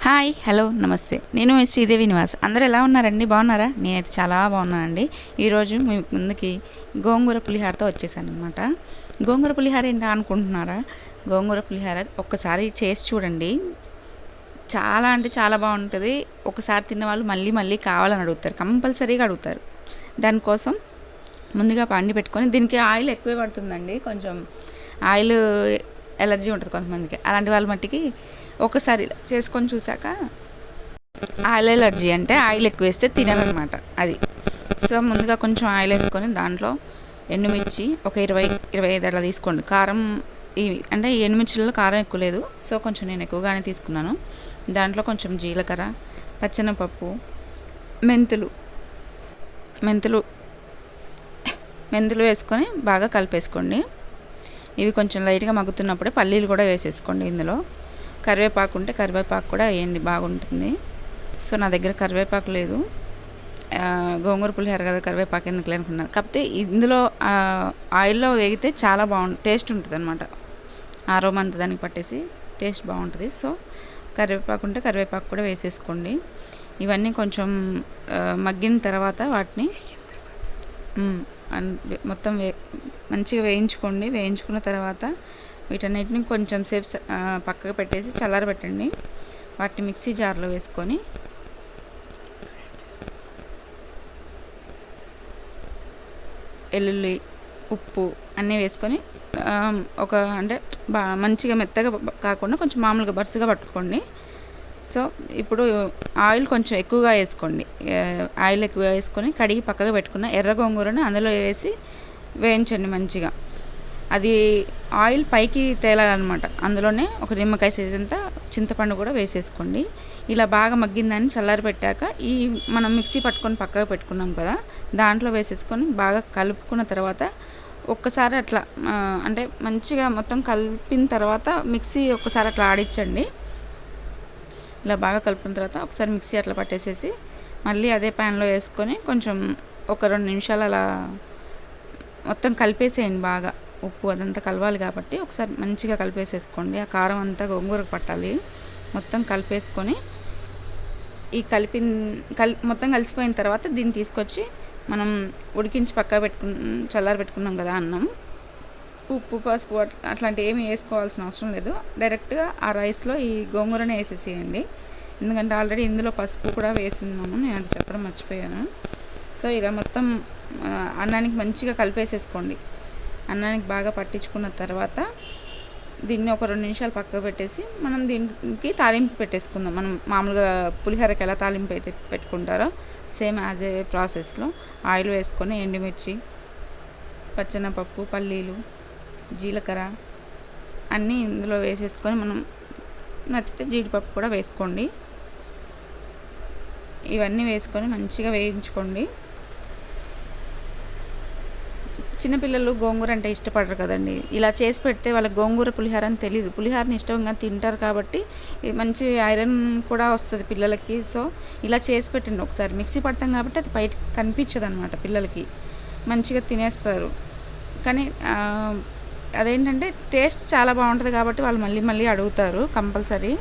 Hi hello నమస్తే. నేను మీ శ్రీదేవి నివాస్. అందరూ ఎలా ఉన్నారండి? బాగున్నారా? నేనైతే చాలా బాగున్నానండి. ఈరోజు మీ ముందుకి గోంగూర పులిహారతో వచ్చేసాను అనమాట. గోంగూర పులిహార ఏంటా అనుకుంటున్నారా? గోంగూర పులిహార ఒక్కసారి చేసి చూడండి. చాలా అంటే చాలా బాగుంటుంది. ఒకసారి తిన్న వాళ్ళు మళ్ళీ మళ్ళీ కావాలని అడుగుతారు, కంపల్సరీగా అడుగుతారు. దానికోసం ముందుగా పండి పెట్టుకొని, దీనికి ఆయిల్ ఎక్కువే పడుతుందండి. కొంచెం ఆయిల్ ఎలర్జీ ఉంటుంది కొంతమందికి. అలాంటి వాళ్ళ మట్టికి ఒకసారి చేసుకొని చూసాక, ఆయిల్ ఎలర్జీ అంటే ఆయిల్ ఎక్కువ వేస్తే తిననమాట అది. సో ముందుగా కొంచెం ఆయిల్ వేసుకొని దాంట్లో ఎండుమిర్చి ఒక 20-25 అట్లా తీసుకోండి. కారం అంటే ఈ ఎండుమిర్చిలో కారం ఎక్కువ లేదు, సో కొంచెం నేను ఎక్కువగానే తీసుకున్నాను. దాంట్లో కొంచెం జీలకర్ర, పచ్చెనపప్పు, మెంతులు మెంతులు వేసుకొని బాగా కలిపేసుకోండి. ఇవి కొంచెం లైట్గా మగ్గుతున్నప్పుడే పల్లీలు కూడా వేసేసుకోండి. ఇందులో కరివేపాకు ఉంటే కరివేపాకు కూడా వేయండి, బాగుంటుంది. సో నా దగ్గర కరివేపాకు లేదు, గోంగూర పులిహోర కదా కరివేపాకు ఎందుకు అనుకున్నాను. కాకపోతే ఇందులో ఆయిల్లో వేగితే చాలా టేస్ట్ ఉంటుంది అనమాట. ఆరోమా అంతా దానికి పట్టేసి టేస్ట్ బాగుంటుంది. సో కరివేపాకు ఉంటే కరివేపాకు కూడా వేసేసుకోండి. ఇవన్నీ కొంచెం మగ్గిన తర్వాత వాటిని మొత్తం మంచిగా వేయించుకోండి. వేయించుకున్న తర్వాత వీటన్నిటిని కొంచెం సేపు పక్కకు పెట్టేసి చల్లారబెట్టండి. వాటిని మిక్సీ జార్లో వేసుకొని వెల్లుల్లి, ఉప్పు అన్నీ వేసుకొని అంటే మంచిగా మెత్తగా కాకుండా కొంచెం మామూలుగా బరుసుగా పట్టుకోండి. సో ఇప్పుడు ఆయిల్ కొంచెం ఎక్కువగా వేసుకోండి. ఆయిల్ ఎక్కువగా వేసుకొని కడిగి పక్కగా పెట్టుకున్న ఎర్ర గోంగూరను అందులో వేసి వేయించండి మంచిగా. అది ఆయిల్ పైకి తేలాలన్నమాట. అందులోనే ఒక నిమ్మకాయ సైజంతా చింతపండు కూడా వేసేసుకోండి. ఇలా బాగా మగ్గిందని చల్లారి పెట్టాక ఈ మనం మిక్సీ పట్టుకొని పక్కగా పెట్టుకున్నాం కదా, దాంట్లో వేసేసుకొని బాగా కలుపుకున్న తర్వాత ఒక్కసారి అట్లా అంటే మంచిగా మొత్తం కలిపిన తర్వాత మిక్సీ ఒక్కసారి అట్లా ఆడించండి. ఇలా బాగా కలుపుకున్న తర్వాత ఒకసారి మిక్సీ అట్లా పట్టేసేసి మళ్ళీ అదే ప్యాన్లో వేసుకొని కొంచెం ఒక 2 నిమిషాలు అలా మొత్తం కలిపేసేయండి. బాగా ఉప్పు అదంతా కలవాలి కాబట్టి ఒకసారి మంచిగా కలిపేసేసుకోండి. ఆ కారం అంతా గోంగూరకు పట్టాలి. మొత్తం కలిపేసుకొని ఈ మొత్తం కలిసిపోయిన తర్వాత దీన్ని తీసుకొచ్చి మనం ఉడికించి పక్కన చల్లారి పెట్టుకున్నాం కదా అన్నం, ఉప్పు పసుపు అట్లాంటివి ఏమి వేసుకోవాల్సిన అవసరం లేదు. డైరెక్ట్గా ఆ రైస్లో ఈ గోంగూరనే వేసేసేయండి. ఎందుకంటే ఆల్రెడీ ఇందులో పసుపు కూడా వేసినాము, నేను అది చెప్పడం మర్చిపోయాను. సో ఇలా మొత్తం అన్నానికి మంచిగా కలిపేసేసుకోండి. అన్నానికి బాగా పట్టించుకున్న తర్వాత దీన్ని ఒక 2 నిమిషాలు పక్కకు పెట్టేసి మనం దీనికి తాలింపు పెట్టేసుకుందాం. మనం మామూలుగా పులిహోరకి ఎలా తాలింపు అయితే పెట్టుకుంటారో సేమ్ యాజ్ ఏ ప్రాసెస్లో ఆయిల్ వేసుకొని ఎండుమిర్చి, పచ్చెనపప్పు, పల్లీలు, జీలకర్ర అన్నీ ఇందులో వేసేసుకొని మనం నచ్చితే జీడిపప్పు కూడా వేసుకోండి. ఇవన్నీ వేసుకొని మంచిగా వేయించుకోండి. చిన్నపిల్లలు గోంగూర అంటే ఇష్టపడరు కదండి. ఇలా చేసి పెడితే వాళ్ళకి గోంగూర పులిహోర అని తెలియదు. పులిహోరని ఇష్టంగా తింటారు కాబట్టి మంచి ఐరన్ కూడా వస్తుంది పిల్లలకి. సో ఇలా చేసి పెట్టండి ఒకసారి. మిక్సీ పడతాం కాబట్టి అది బయట కనిపించదు అనమాట, పిల్లలకి మంచిగా తినేస్తారు. కానీ అదేంటంటే టేస్ట్ చాలా బాగుంటుంది కాబట్టి వాళ్ళు మళ్ళీ మళ్ళీ అడుగుతారు కంపల్సరీ.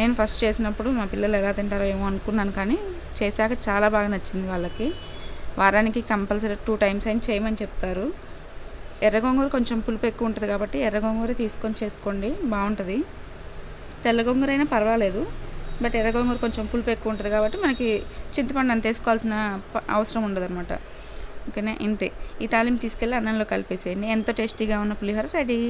నేను ఫస్ట్ చేసినప్పుడు మా పిల్లలు ఎలా తింటారో ఏమో అనుకున్నాను, కానీ చేశాక చాలా బాగా నచ్చింది వాళ్ళకి. వారానికి కంపల్సరీ 2 టైమ్స్ అయినా చేయమని చెప్తారు. ఎర్ర గోంగూర కొంచెం పులుపు ఎక్కువ ఉంటుంది కాబట్టి ఎర్ర గోంగూర తీసుకొని చేసుకోండి, బాగుంటుంది. తెల్ల గోంగూర అయినా పర్వాలేదు, బట్ ఎర్ర గోంగూర కొంచెం పులుపు ఎక్కువ ఉంటుంది కాబట్టి మనకి చింతపండు అంత వేసుకోవాల్సిన అవసరం ఉండదు అనమాట. ఓకేనా, ఇంతే. ఈ తాలింపు తీసుకెళ్ళి అన్నంలో కలిపేసేయండి. ఎంతో టేస్టీగా ఉన్న పులిహోర రెడీ.